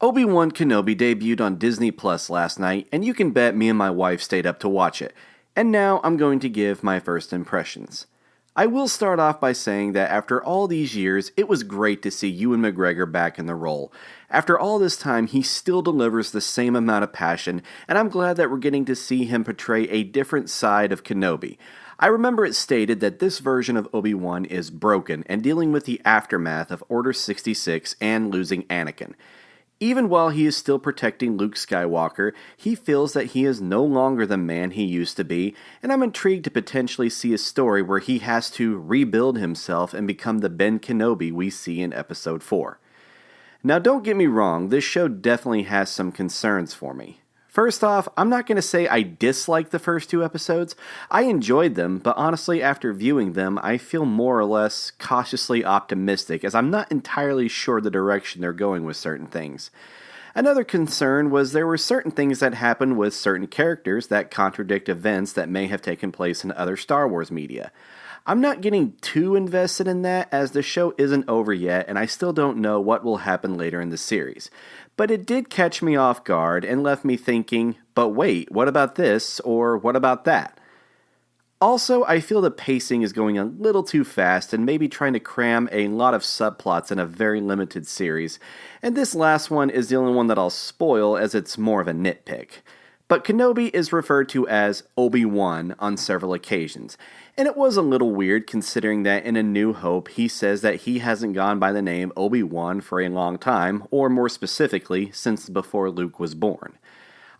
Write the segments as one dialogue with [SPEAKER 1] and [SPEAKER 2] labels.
[SPEAKER 1] Obi-Wan Kenobi debuted on Disney Plus last night, and you can bet me and my wife stayed up to watch it. And now I'm going to give my first impressions. I will start off by saying that after all these years, it was great to see Ewan McGregor back in the role. After all this time, he still delivers the same amount of passion, and I'm glad that we're getting to see him portray a different side of Kenobi. I remember it stated that this version of Obi-Wan is broken and dealing with the aftermath of Order 66 and losing Anakin. Even while he is still protecting Luke Skywalker, he feels that he is no longer the man he used to be, and I'm intrigued to potentially see a story where he has to rebuild himself and become the Ben Kenobi we see in Episode 4. Now don't get me wrong, this show definitely has some concerns for me. First off, I'm not going to say I dislike the first two episodes. I enjoyed them, but honestly, after viewing them, I feel more or less cautiously optimistic, as I'm not entirely sure the direction they're going with certain things. Another concern was there were certain things that happened with certain characters that contradict events that may have taken place in other Star Wars media. I'm not getting too invested in that, as the show isn't over yet and I still don't know what will happen later in the series. But it did catch me off guard and left me thinking, but wait, what about this, or what about that? Also, I feel the pacing is going a little too fast and maybe trying to cram a lot of subplots in a very limited series, and this last one is the only one that I'll spoil as it's more of a nitpick. But Kenobi is referred to as Obi-Wan on several occasions, and it was a little weird considering that in A New Hope he says that he hasn't gone by the name Obi-Wan for a long time, or more specifically, since before Luke was born.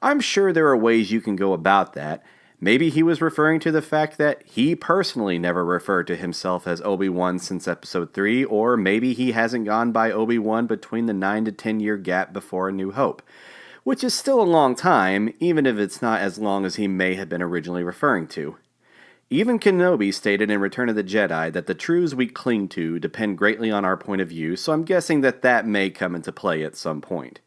[SPEAKER 1] I'm sure there are ways you can go about that. Maybe he was referring to the fact that he personally never referred to himself as Obi-Wan since Episode 3, or maybe he hasn't gone by Obi-Wan between the 9 to 10 year gap before A New Hope, which is still a long time, even if it's not as long as he may have been originally referring to. Even Kenobi stated in Return of the Jedi that the truths we cling to depend greatly on our point of view, so I'm guessing that may come into play at some point.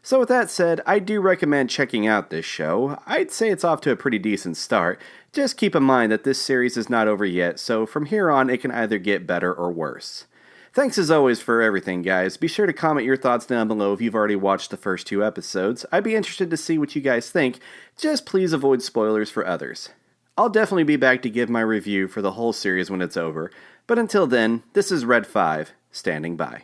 [SPEAKER 1] So with that said, I do recommend checking out this show. I'd say it's off to a pretty decent start. Just keep in mind that this series is not over yet, so from here on it can either get better or worse. Thanks as always for everything, guys. Be sure to comment your thoughts down below if you've already watched the first two episodes. I'd be interested to see what you guys think. Just please avoid spoilers for others. I'll definitely be back to give my review for the whole series when it's over, but until then, this is Red 5, standing by.